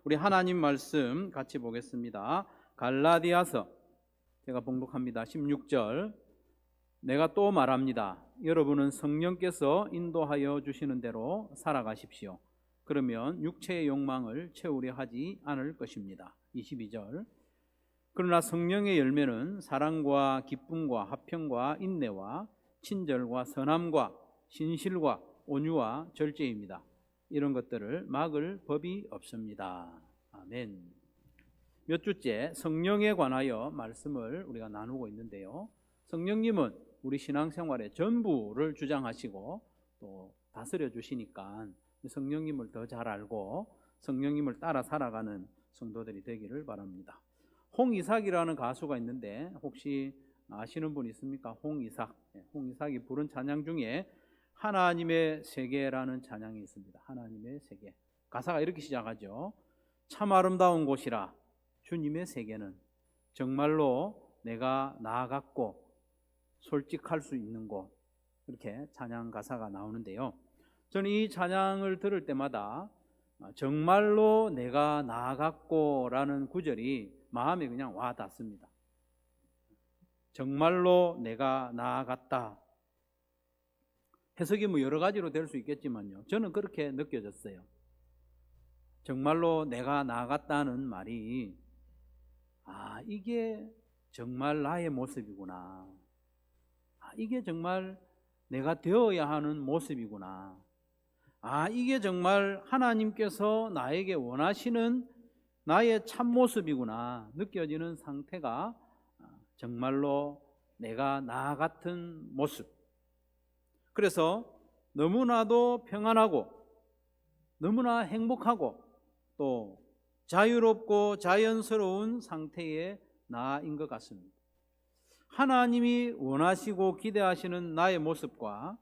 우리 하나님 말씀 같이 보겠습니다. 갈라디아서 제가 봉독합니다. 16절. 내가 또 말합니다. 여러분은 성령께서 인도하여 주시는 대로 살아가십시오. 그러면 육체의 욕망을 채우려 하지 않을 것입니다. 22절. 그러나 성령의 열매는 사랑과 기쁨과 화평과 인내와 친절과 선함과 신실과 온유와 절제입니다. 이런 것들을 막을 법이 없습니다. 아멘. 몇 주째 성령에 관하여 말씀을 우리가 나누고 있는데요. 성령님은 우리 신앙생활의 전부를 주장하시고 또 다스려 주시니까 성령님을 더 잘 알고 성령님을 따라 살아가는 성도들이 되기를 바랍니다. 홍이삭이라는 가수가 있는데 혹시 아시는 분 있습니까? 홍이삭이 부른 찬양 중에 하나님의 세계라는 찬양이 있습니다. 하나님의 세계. 가사가 이렇게 시작하죠. 참 아름다운 곳이라 주님의 세계는 정말로 내가 나아갔고 솔직할 수 있는 곳. 이렇게 찬양 가사가 나오는데요. 저는 이 찬양을 들을 때마다 정말로 내가 나아갔고 라는 구절이 마음에 그냥 와 닿습니다. 정말로 내가 나아갔다. 해석이 여러 가지로 될 수 있겠지만요. 저는 그렇게 느껴졌어요. 정말로 내가 나아갔다는 말이 이게 정말 나의 모습이구나. 이게 정말 내가 되어야 하는 모습이구나. 이게 정말 하나님께서 나에게 원하시는 나의 참모습이구나 느껴지는 상태가 정말로 내가 나 같은 모습. 그래서 너무나도 평안하고 너무나 행복하고 또 자유롭고 자연스러운 상태의 나인 것 같습니다. 하나님이 원하시고 기대하시는 나의 모습과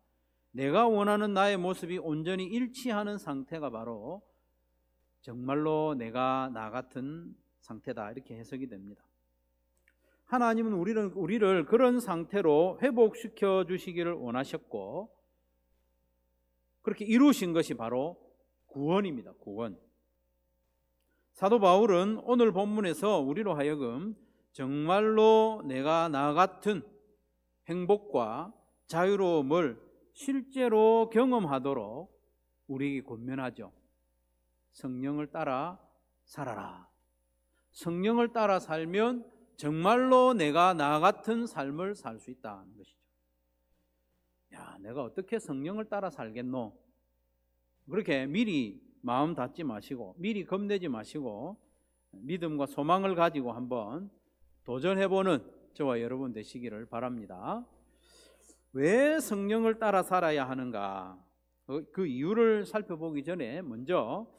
내가 원하는 나의 모습이 온전히 일치하는 상태가 바로 정말로 내가 나 같은 상태다 이렇게 해석이 됩니다. 하나님은 우리를 그런 상태로 회복시켜 주시기를 원하셨고 그렇게 이루신 것이 바로 구원입니다. 구원. 사도 바울은 오늘 본문에서 우리로 하여금 정말로 내가 나 같은 행복과 자유로움을 실제로 경험하도록 우리에게 권면하죠. 성령을 따라 살아라. 성령을 따라 살면 정말로 내가 나 같은 삶을 살 수 있다는 것이죠. 내가 어떻게 성령을 따라 살겠노? 그렇게 미리 마음 닫지 마시고 미리 겁내지 마시고 믿음과 소망을 가지고 한번 도전해보는 저와 여러분 되시기를 바랍니다. 왜 성령을 따라 살아야 하는가? 그 이유를 살펴보기 전에 먼저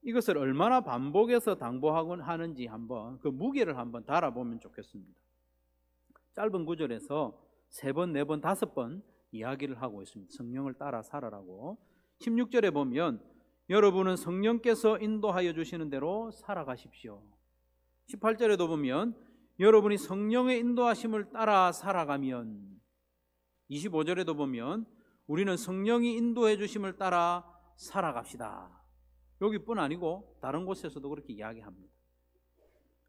이것을 얼마나 반복해서 당부하는지 한번 그 무게를 한번 달아보면 좋겠습니다. 짧은 구절에서 3번, 4번, 5번 이야기를 하고 있습니다. 성령을 따라 살아라고. 16절에 보면 여러분은 성령께서 인도하여 주시는 대로 살아가십시오. 18절에도 보면 여러분이 성령의 인도하심을 따라 살아가면 25절에도 보면 우리는 성령이 인도해 주심을 따라 살아갑시다. 여기뿐 아니고 다른 곳에서도 그렇게 이야기합니다.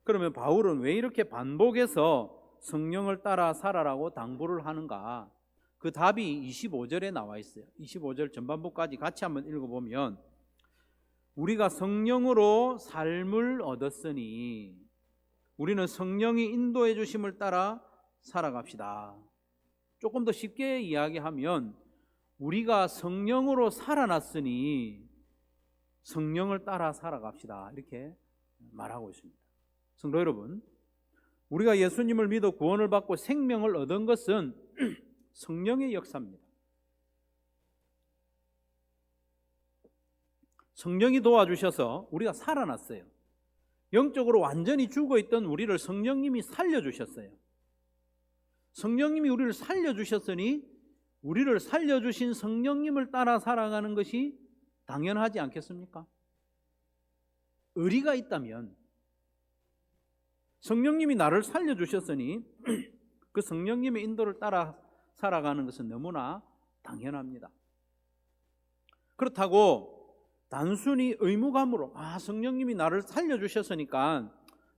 그러면 바울은 왜 이렇게 반복해서 성령을 따라 살아라고 당부를 하는가? 그 답이 25절에 나와 있어요. 25절 전반부까지 같이 한번 읽어보면 우리가 성령으로 삶을 얻었으니 우리는 성령이 인도해 주심을 따라 살아갑시다. 조금 더 쉽게 이야기하면 우리가 성령으로 살아났으니 성령을 따라 살아갑시다. 이렇게 말하고 있습니다. 성도 여러분, 우리가 예수님을 믿어 구원을 받고 생명을 얻은 것은 성령의 역사입니다. 성령이 도와주셔서 우리가 살아났어요. 영적으로 완전히 죽어있던 우리를 성령님이 살려주셨어요. 성령님이 우리를 살려주셨으니 우리를 살려주신 성령님을 따라 살아가는 것이 당연하지 않겠습니까? 의리가 있다면 성령님이 나를 살려주셨으니 그 성령님의 인도를 따라 살아가는 것은 너무나 당연합니다. 그렇다고 단순히 의무감으로 성령님이 나를 살려주셨으니까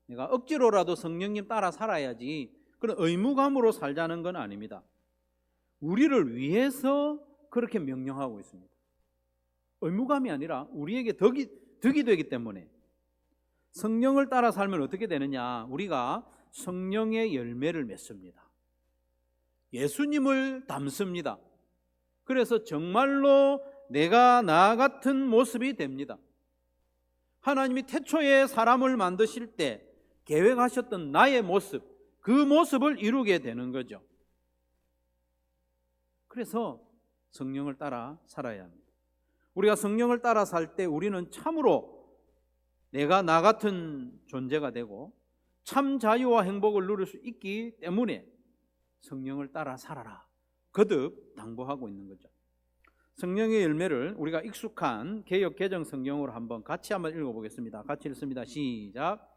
내가 억지로라도 성령님 따라 살아야지, 그런 의무감으로 살자는 건 아닙니다. 우리를 위해서 그렇게 명령하고 있습니다. 의무감이 아니라 우리에게 덕이 되기 때문에. 성령을 따라 살면 어떻게 되느냐? 우리가 성령의 열매를 맺습니다. 예수님을 닮습니다. 그래서 정말로 내가 나 같은 모습이 됩니다. 하나님이 태초에 사람을 만드실 때 계획하셨던 나의 모습, 그 모습을 이루게 되는 거죠. 그래서 성령을 따라 살아야 합니다. 우리가 성령을 따라 살 때 우리는 참으로 내가 나 같은 존재가 되고 참 자유와 행복을 누릴 수 있기 때문에 성령을 따라 살아라, 거듭 당부하고 있는 거죠. 성령의 열매를 우리가 익숙한 개역 개정 성경으로 같이 한번 읽어보겠습니다. 같이 읽습니다. 시작.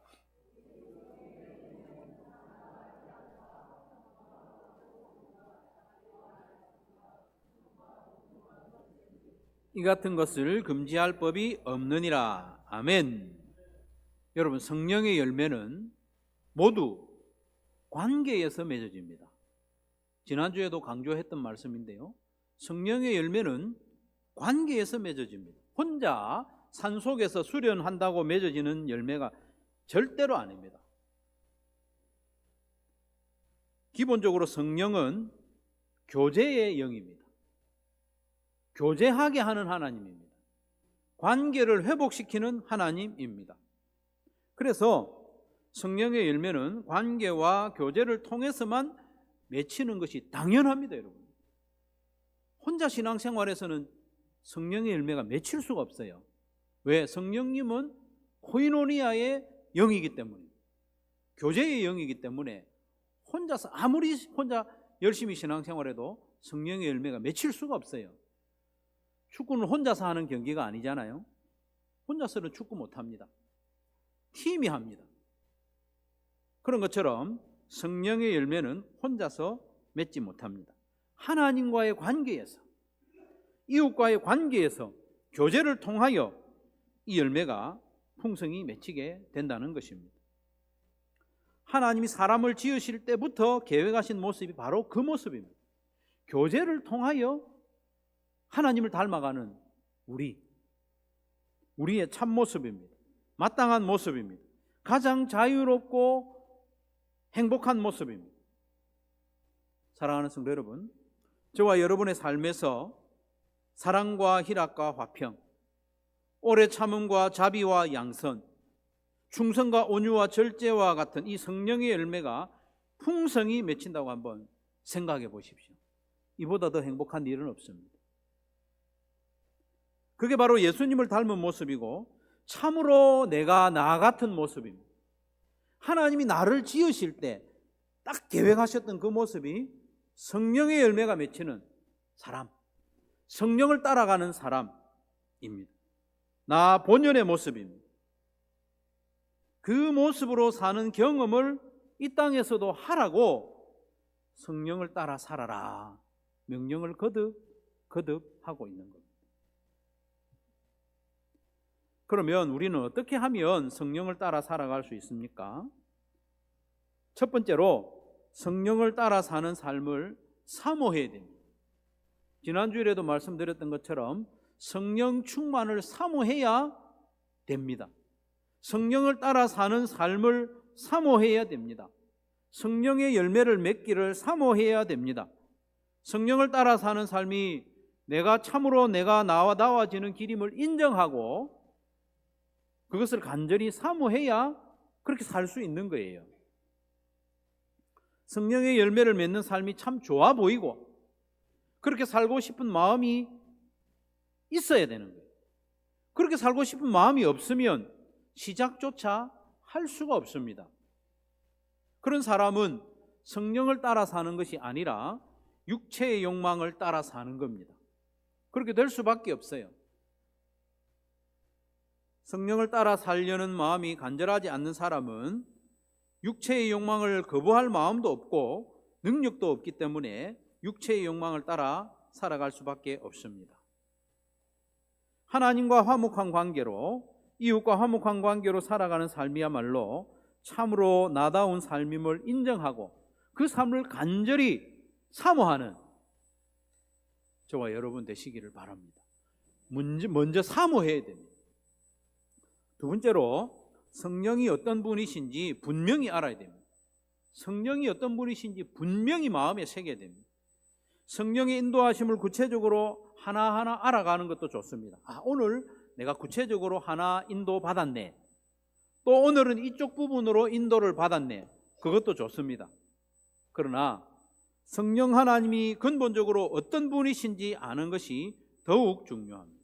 이 같은 것을 금지할 법이 없느니라. 아멘. 여러분, 성령의 열매는 모두 관계에서 맺어집니다. 지난주에도 강조했던 말씀인데요, 성령의 열매는 관계에서 맺어집니다. 혼자 산속에서 수련한다고 맺어지는 열매가 절대로 아닙니다. 기본적으로 성령은 교제의 영입니다. 교제하게 하는 하나님입니다. 관계를 회복시키는 하나님입니다. 그래서 성령의 열매는 관계와 교제를 통해서만 맺히는 것이 당연합니다, 여러분. 혼자 신앙생활에서는 성령의 열매가 맺힐 수가 없어요. 왜? 성령님은 코이노니아의 영이기 때문에, 교제의 영이기 때문에 혼자서 아무리 혼자 열심히 신앙생활해도 성령의 열매가 맺힐 수가 없어요. 축구는 혼자서 하는 경기가 아니잖아요. 혼자서는 축구 못합니다. 팀이 합니다. 그런 것처럼 성령의 열매는 혼자서 맺지 못합니다. 하나님과의 관계에서, 이웃과의 관계에서, 교제를 통하여 이 열매가 풍성히 맺히게 된다는 것입니다. 하나님이 사람을 지으실 때부터 계획하신 모습이 바로 그 모습입니다. 교제를 통하여 하나님을 닮아가는 우리의 참 모습입니다. 마땅한 모습입니다. 가장 자유롭고 행복한 모습입니다. 사랑하는 성도 여러분, 저와 여러분의 삶에서 사랑과 희락과 화평, 오래 참음과 자비와 양선, 충성과 온유와 절제와 같은 이 성령의 열매가 풍성히 맺힌다고 한번 생각해 보십시오. 이보다 더 행복한 일은 없습니다. 그게 바로 예수님을 닮은 모습이고 참으로 내가 나 같은 모습입니다. 하나님이 나를 지으실 때 딱 계획하셨던 그 모습이 성령의 열매가 맺히는 사람, 성령을 따라가는 사람입니다. 나 본연의 모습입니다. 그 모습으로 사는 경험을 이 땅에서도 하라고 성령을 따라 살아라 명령을 거듭하고 있는 겁니다. 그러면 우리는 어떻게 하면 성령을 따라 살아갈 수 있습니까? 첫 번째로 성령을 따라 사는 삶을 사모해야 됩니다. 지난주에도 말씀드렸던 것처럼 성령 충만을 사모해야 됩니다. 성령을 따라 사는 삶을 사모해야 됩니다. 성령의 열매를 맺기를 사모해야 됩니다. 성령을 따라 사는 삶이 내가 참으로 내가 나와지는 길임을 인정하고 그것을 간절히 사모해야 그렇게 살 수 있는 거예요. 성령의 열매를 맺는 삶이 참 좋아 보이고 그렇게 살고 싶은 마음이 있어야 되는 거예요. 그렇게 살고 싶은 마음이 없으면 시작조차 할 수가 없습니다. 그런 사람은 성령을 따라 사는 것이 아니라 육체의 욕망을 따라 사는 겁니다. 그렇게 될 수밖에 없어요. 성령을 따라 살려는 마음이 간절하지 않는 사람은 육체의 욕망을 거부할 마음도 없고 능력도 없기 때문에 육체의 욕망을 따라 살아갈 수밖에 없습니다. 하나님과 화목한 관계로, 이웃과 화목한 관계로 살아가는 삶이야말로 참으로 나다운 삶임을 인정하고 그 삶을 간절히 사모하는 저와 여러분 되시기를 바랍니다. 먼저 사모해야 됩니다. 두 번째로 성령이 어떤 분이신지 분명히 알아야 됩니다. 성령이 어떤 분이신지 분명히 마음에 새겨야 됩니다. 성령의 인도하심을 구체적으로 하나하나 알아가는 것도 좋습니다. 오늘 내가 구체적으로 하나 인도 받았네. 또 오늘은 이쪽 부분으로 인도를 받았네. 그것도 좋습니다. 그러나 성령 하나님이 근본적으로 어떤 분이신지 아는 것이 더욱 중요합니다.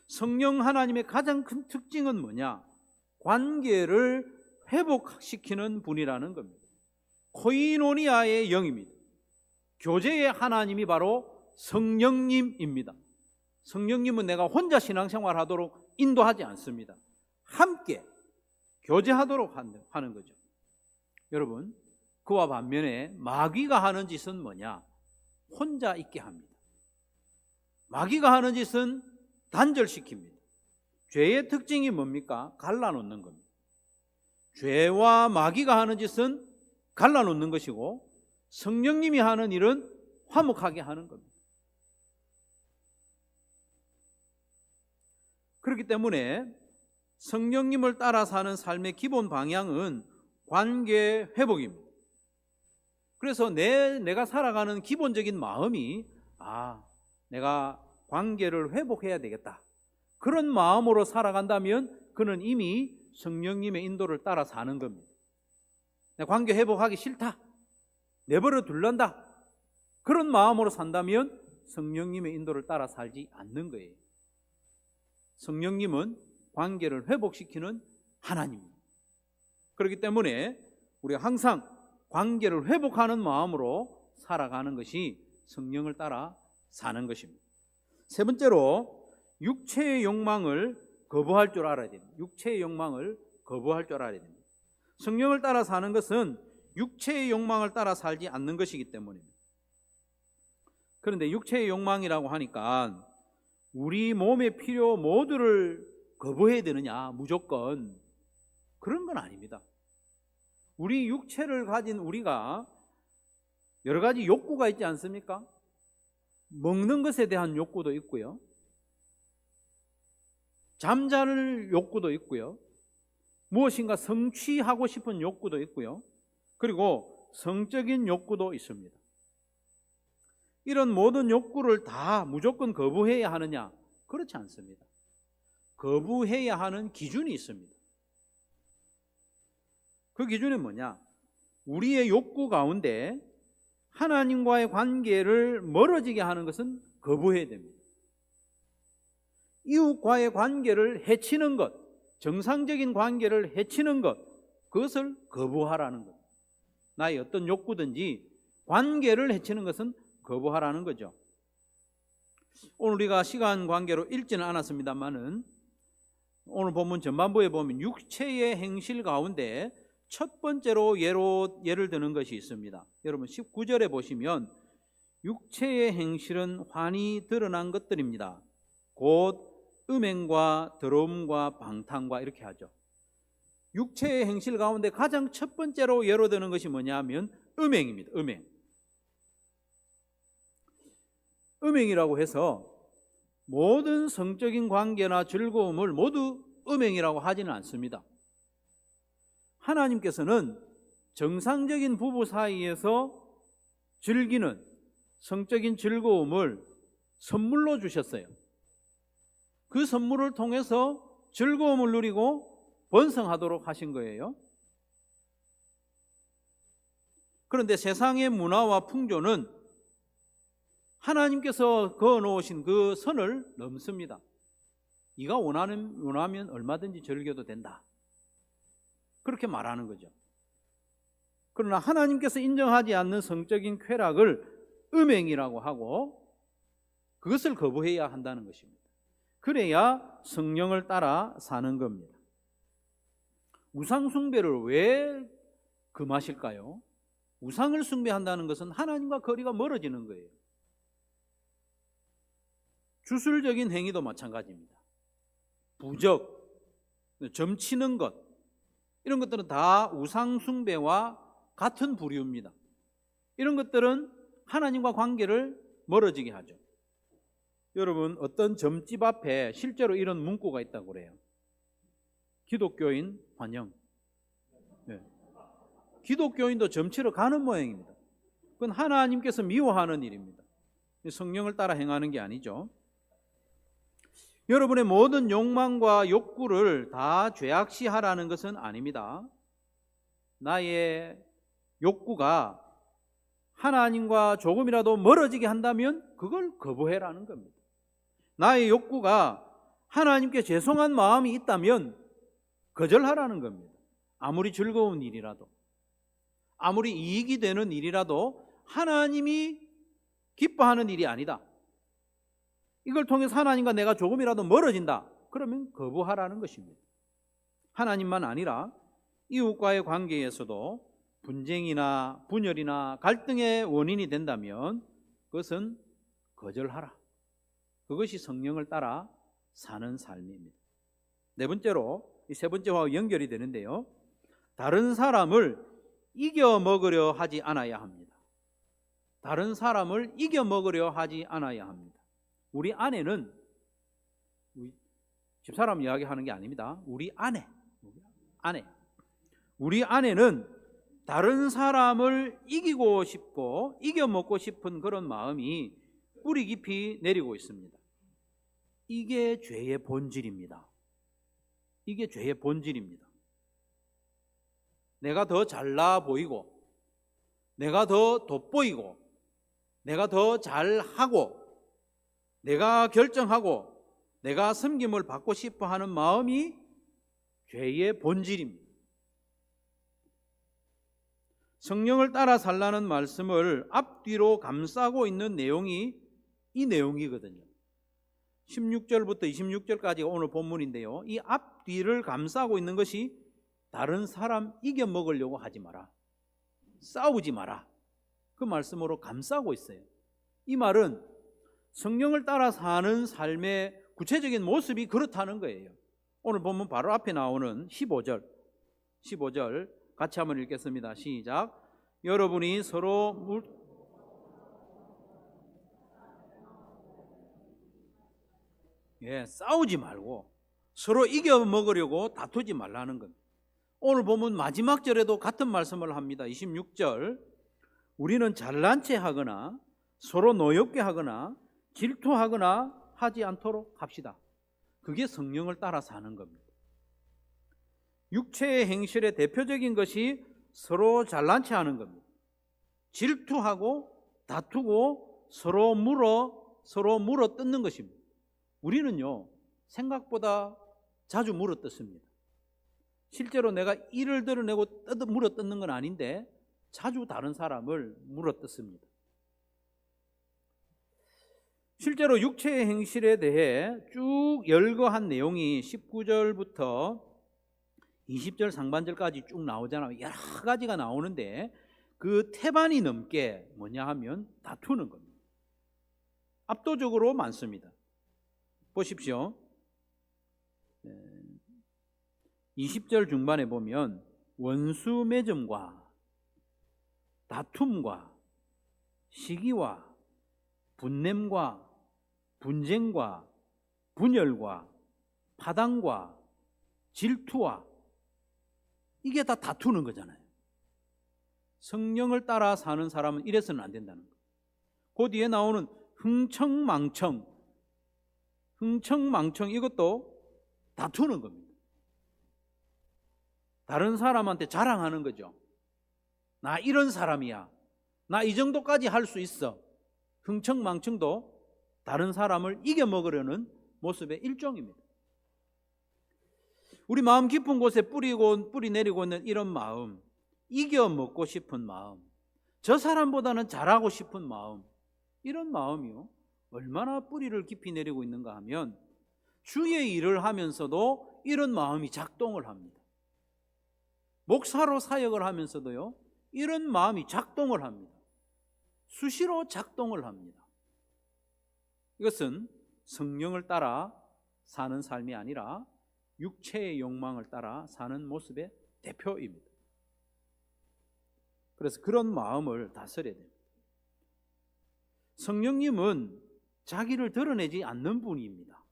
성령 하나님의 가장 큰 특징은 뭐냐? 관계를 회복시키는 분이라는 겁니다. 코이노니아의 영입니다. 교제의 하나님이 바로 성령님입니다. 성령님은 내가 혼자 신앙생활하도록 인도하지 않습니다. 함께 교제하도록 하는 거죠. 여러분, 그와 반면에 마귀가 하는 짓은 뭐냐? 혼자 있게 합니다. 마귀가 하는 짓은 단절시킵니다. 죄의 특징이 뭡니까? 갈라놓는 겁니다. 죄와 마귀가 하는 짓은 갈라놓는 것이고 성령님이 하는 일은 화목하게 하는 겁니다. 그렇기 때문에 성령님을 따라 사는 삶의 기본 방향은 관계 회복입니다. 그래서 내가 살아가는 기본적인 마음이 내가 관계를 회복해야 되겠다. 그런 마음으로 살아간다면 그는 이미 성령님의 인도를 따라 사는 겁니다. 내 관계 회복하기 싫다. 내버려 둘란다. 그런 마음으로 산다면 성령님의 인도를 따라 살지 않는 거예요. 성령님은 관계를 회복시키는 하나님입니다. 그렇기 때문에 우리가 항상 관계를 회복하는 마음으로 살아가는 것이 성령을 따라 사는 것입니다. 세 번째로 육체의 욕망을 거부할 줄 알아야 됩니다. 육체의 욕망을 거부할 줄 알아야 됩니다. 성령을 따라 사는 것은 육체의 욕망을 따라 살지 않는 것이기 때문입니다. 그런데 육체의 욕망이라고 하니까 우리 몸의 필요 모두를 거부해야 되느냐? 무조건 그런 건 아닙니다. 우리 육체를 가진 우리가 여러 가지 욕구가 있지 않습니까? 먹는 것에 대한 욕구도 있고요. 잠잘 욕구도 있고요. 무엇인가 성취하고 싶은 욕구도 있고요. 그리고 성적인 욕구도 있습니다. 이런 모든 욕구를 다 무조건 거부해야 하느냐? 그렇지 않습니다. 거부해야 하는 기준이 있습니다. 그 기준은 뭐냐? 우리의 욕구 가운데 하나님과의 관계를 멀어지게 하는 것은 거부해야 됩니다. 이웃과의 관계를 해치는 것, 정상적인 관계를 해치는 것, 그것을 거부하라는 것. 나의 어떤 욕구든지 관계를 해치는 것은 거부하라는 거죠. 오늘 우리가 시간 관계로 읽지는 않았습니다만은 오늘 본문 전반부에 보면 육체의 행실 가운데 첫 번째로 예를 드는 것이 있습니다. 여러분 19절에 보시면 육체의 행실은 환히 드러난 것들입니다. 곧 음행과 더러움과 방탕과 이렇게 하죠. 육체의 행실 가운데 가장 첫 번째로 예로 드는 것이 뭐냐면 음행입니다. 음행이라고 해서 모든 성적인 관계나 즐거움을 모두 음행이라고 하지는 않습니다. 하나님께서는 정상적인 부부 사이에서 즐기는 성적인 즐거움을 선물로 주셨어요. 그 선물을 통해서 즐거움을 누리고 번성하도록 하신 거예요. 그런데 세상의 문화와 풍조는 하나님께서 그어놓으신 그 선을 넘습니다. 네가 원하면 얼마든지 즐겨도 된다. 그렇게 말하는 거죠. 그러나 하나님께서 인정하지 않는 성적인 쾌락을 음행이라고 하고 그것을 거부해야 한다는 것입니다. 그래야 성령을 따라 사는 겁니다. 우상 숭배를 왜 금하실까요? 우상을 숭배한다는 것은 하나님과 거리가 멀어지는 거예요. 주술적인 행위도 마찬가지입니다. 부적, 점치는 것, 이런 것들은 다 우상숭배와 같은 부류입니다. 이런 것들은 하나님과 관계를 멀어지게 하죠. 여러분, 어떤 점집 앞에 실제로 이런 문구가 있다고 그래요. 기독교인 환영. 네. 기독교인도 점치러 가는 모양입니다. 그건 하나님께서 미워하는 일입니다. 성령을 따라 행하는 게 아니죠. 여러분의 모든 욕망과 욕구를 다 죄악시하라는 것은 아닙니다. 나의 욕구가 하나님과 조금이라도 멀어지게 한다면 그걸 거부해라는 겁니다. 나의 욕구가 하나님께 죄송한 마음이 있다면 거절하라는 겁니다. 아무리 즐거운 일이라도, 아무리 이익이 되는 일이라도 하나님이 기뻐하는 일이 아니다. 이걸 통해서 하나님과 내가 조금이라도 멀어진다. 그러면 거부하라는 것입니다. 하나님만 아니라 이웃과의 관계에서도 분쟁이나 분열이나 갈등의 원인이 된다면 그것은 거절하라. 그것이 성령을 따라 사는 삶입니다. 네 번째로, 이 세 번째와 연결이 되는데요. 다른 사람을 이겨 먹으려 하지 않아야 합니다. 다른 사람을 이겨 먹으려 하지 않아야 합니다. 우리 아내는, 집사람 이야기하는 게 아닙니다. 우리 아내는 다른 사람을 이기고 싶고 이겨 먹고 싶은 그런 마음이 뿌리 깊이 내리고 있습니다. 이게 죄의 본질입니다. 이게 죄의 본질입니다. 내가 더 잘나 보이고, 내가 더 돋보이고, 내가 더 잘하고, 내가 결정하고, 내가 섬김을 받고 싶어 하는 마음이 죄의 본질입니다. 성령을 따라 살라는 말씀을 앞뒤로 감싸고 있는 내용이 이 내용이거든요. 16절부터 26절까지가 오늘 본문인데요. 이 앞뒤를 감싸고 있는 것이 다른 사람 이겨 먹으려고 하지 마라, 싸우지 마라, 그 말씀으로 감싸고 있어요. 이 말은 성령을 따라 사는 삶의 구체적인 모습이 그렇다는 거예요. 오늘 본문 바로 앞에 나오는 15절 같이 한번 읽겠습니다. 시작. 여러분이 서로 싸우지 말고 서로 이겨 먹으려고 다투지 말라는 겁니다. 오늘 보면 마지막 절에도 같은 말씀을 합니다. 26절. 우리는 잘난 체 하거나 서로 노엽게 하거나 질투하거나 하지 않도록 합시다. 그게 성령을 따라 사는 겁니다. 육체의 행실의 대표적인 것이 서로 잘난 체 하는 겁니다. 질투하고 다투고 서로 물어 뜯는 것입니다. 우리는요, 생각보다 자주 물어 뜯습니다. 실제로 내가 이를 드러내고 물어 뜯는 건 아닌데 자주 다른 사람을 물어 뜯습니다. 실제로 육체의 행실에 대해 쭉 열거한 내용이 19절부터 20절 상반절까지 쭉 나오잖아요. 여러 가지가 나오는데 그 태반이 넘게 뭐냐 하면 다투는 겁니다. 압도적으로 많습니다. 보십시오. 20절 중반에 보면 원수 맺음과 다툼과 시기와 분냄과 분쟁과 분열과 파당과 질투와, 이게 다 다투는 거잖아요. 성령을 따라 사는 사람은 이래서는 안 된다는 거예요. 그 뒤에 나오는 흥청망청, 이것도 다투는 겁니다. 다른 사람한테 자랑하는 거죠. 나 이런 사람이야, 나 이 정도까지 할 수 있어. 흥청망청도 다른 사람을 이겨먹으려는 모습의 일종입니다. 우리 마음 깊은 곳에 뿌리 내리고 있는 이런 마음, 이겨먹고 싶은 마음, 저 사람보다는 잘하고 싶은 마음, 이런 마음이요, 얼마나 뿌리를 깊이 내리고 있는가 하면 주의 일을 하면서도 이런 마음이 작동을 합니다. 목사로 사역을 하면서도요, 이런 마음이 작동을 합니다. 수시로 작동을 합니다. 이것은 성령을 따라 사는 삶이 아니라 육체의 욕망을 따라 사는 모습의 대표입니다. 그래서 그런 마음을 다스려야 됩니다. 성령님은 자기를 드러내지 않는 분입니다.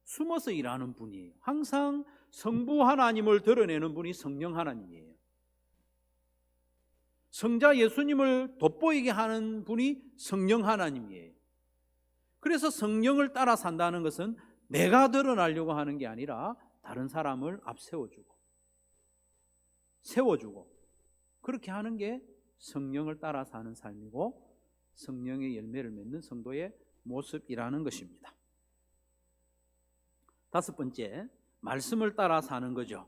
숨어서 일하는 분이에요. 항상 성부 하나님을 드러내는 분이 성령 하나님이에요. 성자 예수님을 돋보이게 하는 분이 성령 하나님이에요. 그래서 성령을 따라 산다는 것은 내가 드러나려고 하는 게 아니라 다른 사람을 앞세워주고 세워주고 그렇게 하는 게 성령을 따라 사는 삶이고 성령의 열매를 맺는 성도의 모습이라는 것입니다. 다섯 번째, 말씀을 따라 사는 거죠.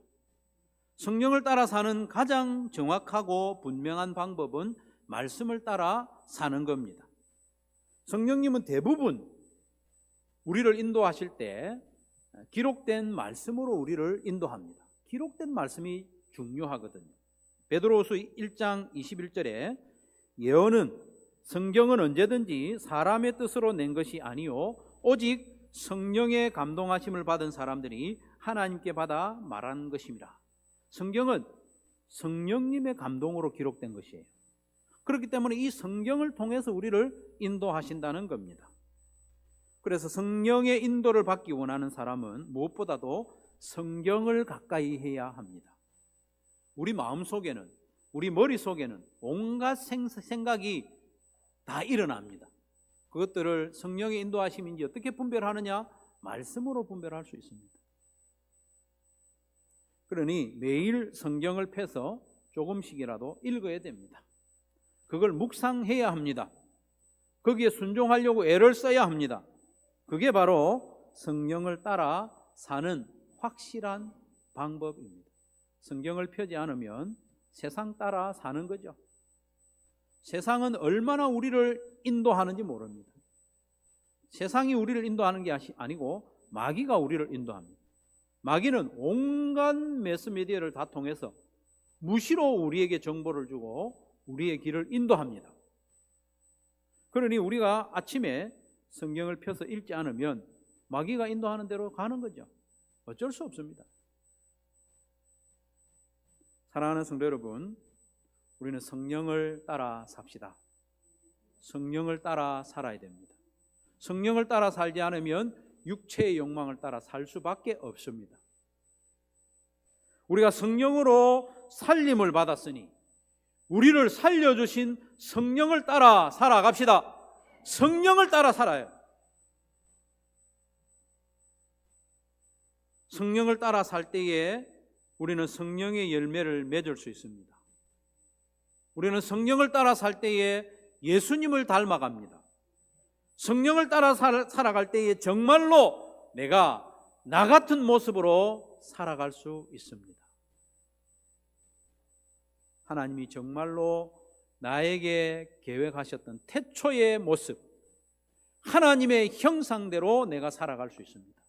성령을 따라 사는 가장 정확하고 분명한 방법은 말씀을 따라 사는 겁니다. 성령님은 대부분 우리를 인도하실 때 기록된 말씀으로 우리를 인도합니다. 기록된 말씀이 중요하거든요. 베드로후서 1장 21절에 예언은 성경은 언제든지 사람의 뜻으로 낸 것이 아니요 오직 성령의 감동하심을 받은 사람들이 하나님께 받아 말한 것입니다. 성경은 성령님의 감동으로 기록된 것이에요. 그렇기 때문에 이 성경을 통해서 우리를 인도하신다는 겁니다. 그래서 성령의 인도를 받기 원하는 사람은 무엇보다도 성경을 가까이 해야 합니다. 우리 마음속에는, 우리 머릿속에는 온갖 생각이 다 일어납니다. 그것들을 성령의 인도하심인지 어떻게 분별하느냐? 말씀으로 분별할 수 있습니다. 그러니 매일 성경을 펴서 조금씩이라도 읽어야 됩니다. 그걸 묵상해야 합니다. 거기에 순종하려고 애를 써야 합니다. 그게 바로 성령을 따라 사는 확실한 방법입니다. 성경을 펴지 않으면 세상 따라 사는 거죠. 세상은 얼마나 우리를 인도하는지 모릅니다. 세상이 우리를 인도하는 게 아니고 마귀가 우리를 인도합니다. 마귀는 온갖 매스미디어를 다 통해서 무시로 우리에게 정보를 주고 우리의 길을 인도합니다. 그러니 우리가 아침에 성경을 펴서 읽지 않으면 마귀가 인도하는 대로 가는 거죠. 어쩔 수 없습니다. 사랑하는 성도 여러분, 우리는 성령을 따라 삽시다. 성령을 따라 살아야 됩니다. 성령을 따라 살지 않으면 육체의 욕망을 따라 살 수밖에 없습니다. 우리가 성령으로 살림을 받았으니 우리를 살려주신 성령을 따라 살아갑시다. 성령을 따라 살아요. 성령을 따라 살 때에 우리는 성령의 열매를 맺을 수 있습니다. 우리는 성령을 따라 살 때에 예수님을 닮아갑니다. 성령을 따라 살아갈 때에 정말로 내가 나 같은 모습으로 살아갈 수 있습니다. 하나님이 정말로 나에게 계획하셨던 태초의 모습, 하나님의 형상대로 내가 살아갈 수 있습니다.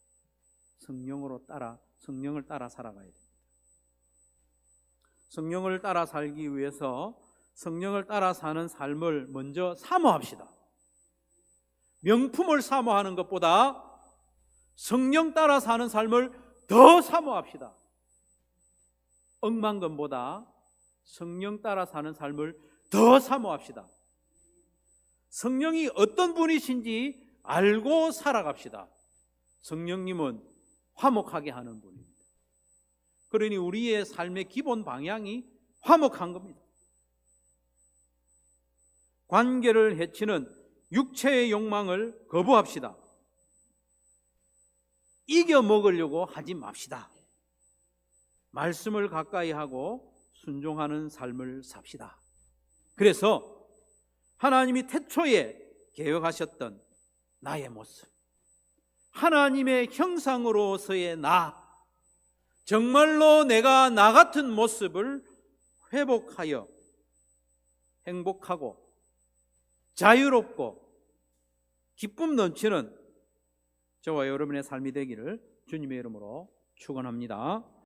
성령을 따라 살아가야 됩니다. 성령을 따라 살기 위해서 성령을 따라 사는 삶을 먼저 사모합시다. 명품을 사모하는 것보다 성령 따라 사는 삶을 더 사모합시다. 억만금보다 성령 따라 사는 삶을 더 사모합시다. 성령이 어떤 분이신지 알고 살아갑시다. 성령님은 화목하게 하는 분입니다. 그러니 우리의 삶의 기본 방향이 화목한 겁니다. 관계를 해치는 육체의 욕망을 거부합시다. 이겨 먹으려고 하지 맙시다. 말씀을 가까이 하고 순종하는 삶을 삽시다. 그래서 하나님이 태초에 계획하셨던 나의 모습, 하나님의 형상으로서의 나, 정말로 내가 나 같은 모습을 회복하여 행복하고 자유롭고 기쁨 넘치는 저와 여러분의 삶이 되기를 주님의 이름으로 축원합니다.